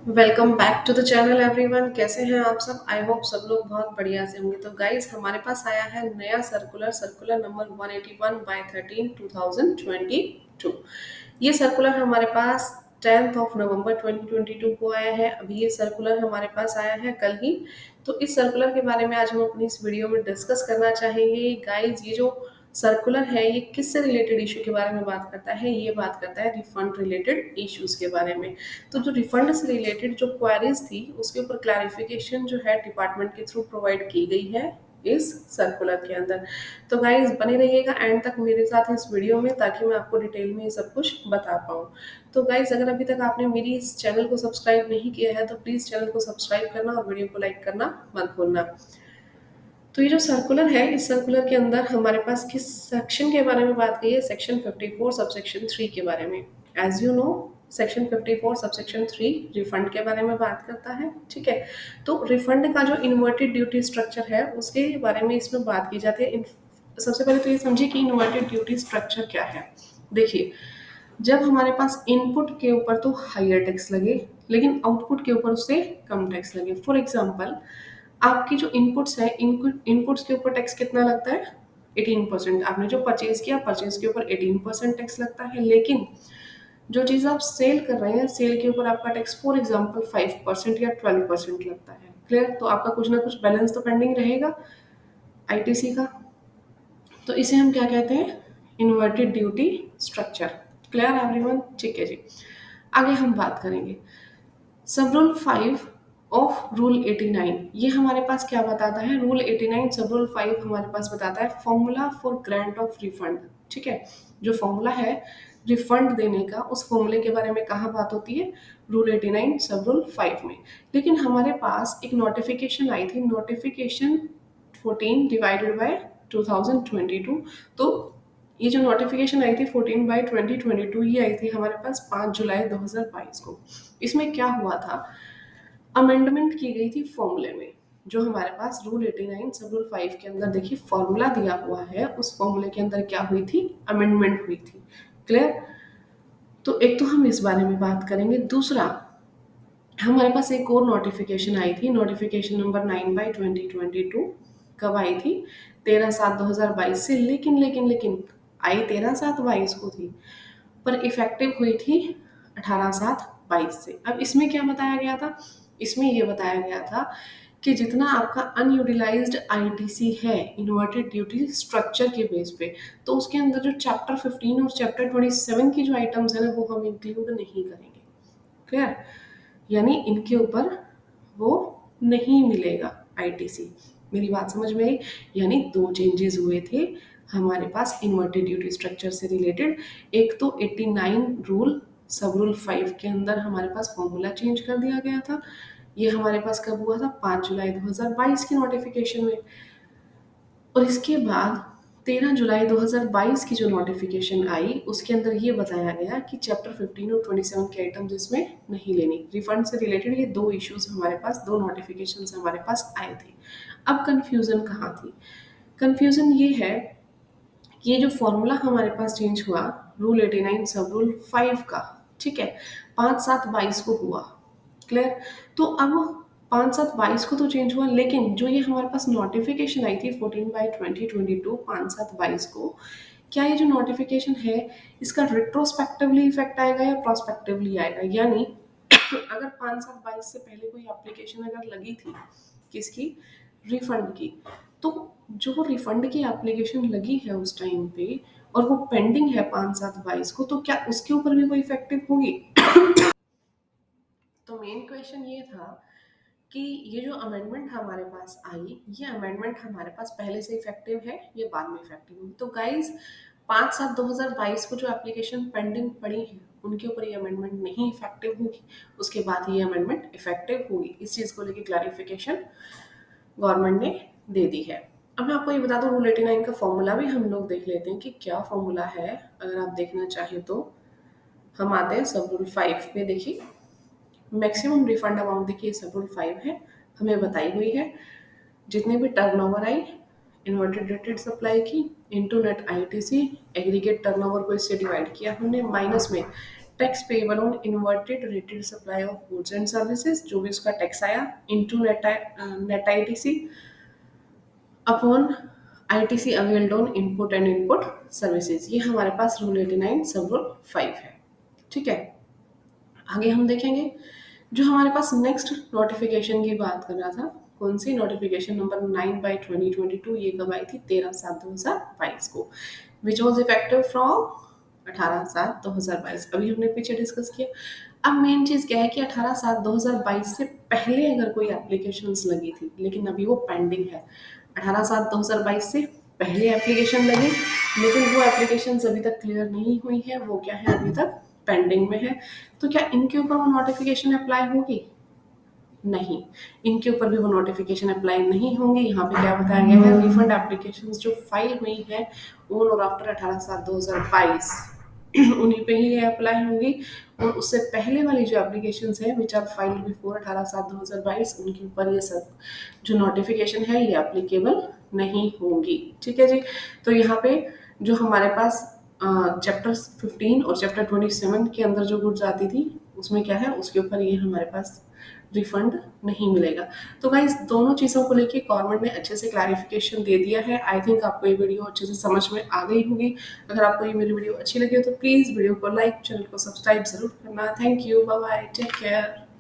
Welcome back to the channel everyone. कैसे हैं आप सब? आई होप सब लोग बहुत बढ़िया से होंगे। तो गाइस, हमारे पास आया है नया सर्कुलर सर्कुलर नंबर 181 बाय 13 2022। ये सर्कुलर हमारे पास 10th ऑफ नवंबर 2022 को आया है। अभी ये सर्कुलर हमारे पास आया है कल ही। तो इस सर्कुलर के बारे में आज हम अपनी इस वीडियो में डिस्कस करना चाहेंगे। गाइस, ये जो सर्कुलर है ये किससे रिलेटेड इशू के बारे में बात करता है? ये बात करता है रिफंड रिलेटेड इश्यूज के बारे में। तो जो रिफंड से रिलेटेड जो क्वेरीज थी उसके ऊपर क्लैरिफिकेशन जो है डिपार्टमेंट के थ्रू प्रोवाइड की गई है इस सर्कुलर के अंदर। तो गाइज, बने रहिएगा एंड तक मेरे साथ इस वीडियो में, ताकि मैं आपको डिटेल में ये सब कुछ बता पाऊँ। तो गाइज, अगर अभी तक आपने मेरी इस चैनल को सब्सक्राइब नहीं किया है तो प्लीज़ चैनल को सब्सक्राइब करना और वीडियो को लाइक करना मत भूलना। तो ये जो सर्कुलर है, इस सर्कुलर के अंदर हमारे पास किस सेक्शन के बारे में बात की है? सेक्शन 54 सबसेक्शन 3 के बारे में। As you know, section 54 subsection 3 refund के बारे में बात करता है। ठीक है, तो रिफंड का जो इन्वर्टेड ड्यूटी स्ट्रक्चर है उसके बारे में इसमें बात की जाती है। सबसे पहले तो ये समझिए कि इन्वर्टेड ड्यूटी स्ट्रक्चर क्या है। देखिए, जब हमारे पास इनपुट के ऊपर तो हायर टैक्स लगे, लेकिन आउटपुट के ऊपर उससे कम टैक्स लगे। फॉर एग्जाम्पल, आपकी जो इनपुट्स है, इनपुट्स के ऊपर टैक्स कितना लगता है? 18%। आपने जो परचेज किया, परचेज के ऊपर 18% टैक्स लगता है। लेकिन जो चीज़ आप सेल कर रहे हैं, सेल के ऊपर आपका टैक्स फॉर एग्जाम्पल 5% या 12% लगता है। क्लियर? तो आपका कुछ ना कुछ बैलेंस तो पेंडिंग रहेगा आईटीसी का। तो इसे हम क्या कहते हैं? Inverted duty structure. Clear everyone? ठीक है जी। आगे हम बात करेंगे सब रूल 5 ऑफ रूल 89। ये हमारे पास क्या बताता है? रूल 89 सब रूल 5 हमारे पास बताता है formula for grant of refund. ठीक है, जो फॉर्मूला है रिफंड देने का, उस फॉर्मूले के बारे में कहाँ बात होती है? रूल 89 सब रूल 5 में। लेकिन हमारे पास एक नोटिफिकेशन आई थी, नोटिफिकेशन 14 डिवाइडेड बाय 2022। तो ये जो नोटिफिकेशन आई थी 14 बाय 2022, ये आई थी हमारे पास 5 जुलाई 2022 को। इसमें क्या हुआ था? अमेंडमेंट की गई थी फॉर्मूले में। जो हमारे पास रूल 89 सब रूल 5 के अंदर देखिए फॉर्मूला दिया हुआ है, उस फॉर्मूले के अंदर क्या हुई थी? अमेंडमेंट हुई थी। क्लियर? तो एक तो हम इस बारे में बात करेंगे। दूसरा, हमारे पास एक और नोटिफिकेशन आई थी, नोटिफिकेशन नंबर 9 बाई 2022। कब आई थी? 13/7/2022 से। लेकिन आई 13/7/22 को थी, पर इफेक्टिव हुई थी 18/7/22 से। अब इसमें क्या बताया गया था? इसमें ये बताया गया था कि जितना आपका अनयूटिलाइज्ड आईटीसी है इन्वर्टेड ड्यूटी स्ट्रक्चर के बेस पे, तो उसके अंदर जो चैप्टर 15 और चैप्टर 27 की जो आइटम्स है ना, वो हम इंक्लूड नहीं करेंगे। क्लियर? यानी इनके ऊपर वो नहीं मिलेगा आईटीसी। मेरी बात समझ में आई? यानी दो चेंजेस हुए थे हमारे पास इन्वर्टेड ड्यूटी स्ट्रक्चर से रिलेटेड। एक तो 89 रूल सब रूल 5 के अंदर हमारे पास फॉर्मूला चेंज कर दिया गया था। ये हमारे पास कब हुआ था? 5 जुलाई 2022 की नोटिफिकेशन में। और इसके बाद 13 जुलाई 2022 की जो नोटिफिकेशन आई उसके अंदर ये बताया गया कि चैप्टर 15 और 27 के आइटम्स इसमें नहीं लेनी। रिफंड से रिलेटेड ये दो इश्यूज हमारे पास, दो नोटिफिकेशन हमारे पास आए थे। अब कंफ्यूजन कहाँ थी? कंफ्यूजन ये है कि ये जो फॉर्मूला हमारे पास चेंज हुआ रूल 89 सब रूल 5 का, ठीक है, 5/7/22 को हुआ। क्लियर? तो अब 5/7/22 को तो चेंज हुआ, लेकिन जो ये हमारे पास नोटिफिकेशन आई थी 14/2022 5/7/22 को, क्या ये जो नोटिफिकेशन है इसका रिट्रोस्पेक्टिवली इफेक्ट आएगा या प्रोस्पेक्टिवली आएगा? यानी अगर 5/7/22 से पहले कोई एप्लीकेशन अगर लगी थी किसकी? रिफंड की, तो जो रिफंड की एप्लीकेशन लगी है उस टाइम पे और वो पेंडिंग है 5/7/22 को, तो क्या उसके ऊपर भी वो इफेक्टिव होगी? तो मेन क्वेश्चन ये था कि ये जो अमेंडमेंट हमारे पास आई, ये अमेंडमेंट हमारे पास पहले से इफेक्टिव है, ये बाद में इफेक्टिव होगी। तो गाइज, 5/7/2022 को जो एप्लीकेशन पेंडिंग पड़ी है उनके ऊपर ये अमेंडमेंट नहीं इफेक्टिव होगी, उसके बाद ये अमेंडमेंट इफेक्टिव होगी। इस चीज़ को लेकर क्लैरिफिकेशन गवर्नमेंट ने दे दी है। अब मैं आपको ये बता दूं, रूल 89 का फॉर्मूला भी हम लोग देख लेते हैं कि क्या फॉर्मूला है। अगर आप देखना चाहें तो हम आते हैं सब रूल 5 पे। देखिए, मैक्सिमम रिफंड अमाउंट देखिए सब रूल 5 है, हमें बताई हुई है। जितने भी टर्नओवर आई इन्वर्टेड रेटेड सप्लाई की into net ITC, aggregate turnover को इससे डिवाइड किया हमने, माइनस में tax payable on inverted rated supply of goods and services, जो भी उसका टैक्स आया, into net ITC upon ITC availed on input and input services. ये हमारे पास रूल 89 सब रूल 5 है। ठीक है, आगे हम देखेंगे जो हमारे पास नेक्स्ट नोटिफिकेशन की बात कर रहा था, कौन सी नोटिफिकेशन नंबर 9/2022, ये कब आई थी? 13/7/2022 को, विच वॉज इफेक्टिव फ्रॉम 18/7/2022। अभी हमने पीछे डिस्कस किया। अब मेन चीज क्या है कि 18/7/2022 से पहले अगर कोई एप्लीकेशन लगी थी, लेकिन अभी वो पेंडिंग है। 18/7/2022 से पहले एप्लीकेशन लगी, लेकिन वो एप्लीकेशन अभी तक क्लियर नहीं हुई है, वो क्या है, अभी तक पेंडिंग में है। तो क्या इनके ऊपर वो नोटिफिकेशन अप्लाई होगी? नहीं, इनके ऊपर भी वो नोटिफिकेशन अप्लाई नहीं होंगी। यहाँ पे क्या बताया गया है, रिफंड एप्लीकेशंस जो फाइल हुई है ऑन और आफ्टर 18/7/2022 उन्हीं पे ही ये अप्लाई होंगी, और उससे पहले वाली जो एप्लीकेशंस है विच आर फाइल्ड बिफोर 18/7/2022, उनके ऊपर ये सब जो नोटिफिकेशन है ये एप्लीकेबल नहीं होंगी। ठीक है जी। तो यहाँ पे जो हमारे पास चैप्टर 15 और चैप्टर 27 के अंदर जो गुड्स आती थी, उसमें क्या है, उसके ऊपर ये हमारे पास रिफंड नहीं मिलेगा। तो गाइस दोनों चीज़ों को लेके गवर्नमेंट ने अच्छे से क्लैरिफिकेशन दे दिया है। आई थिंक आपको ये वीडियो अच्छे से समझ में आ गई होगी। अगर आपको ये मेरी वीडियो अच्छी लगी हो तो प्लीज़ वीडियो को लाइक, चैनल को सब्सक्राइब जरूर करना। Thank you, bye bye, take care.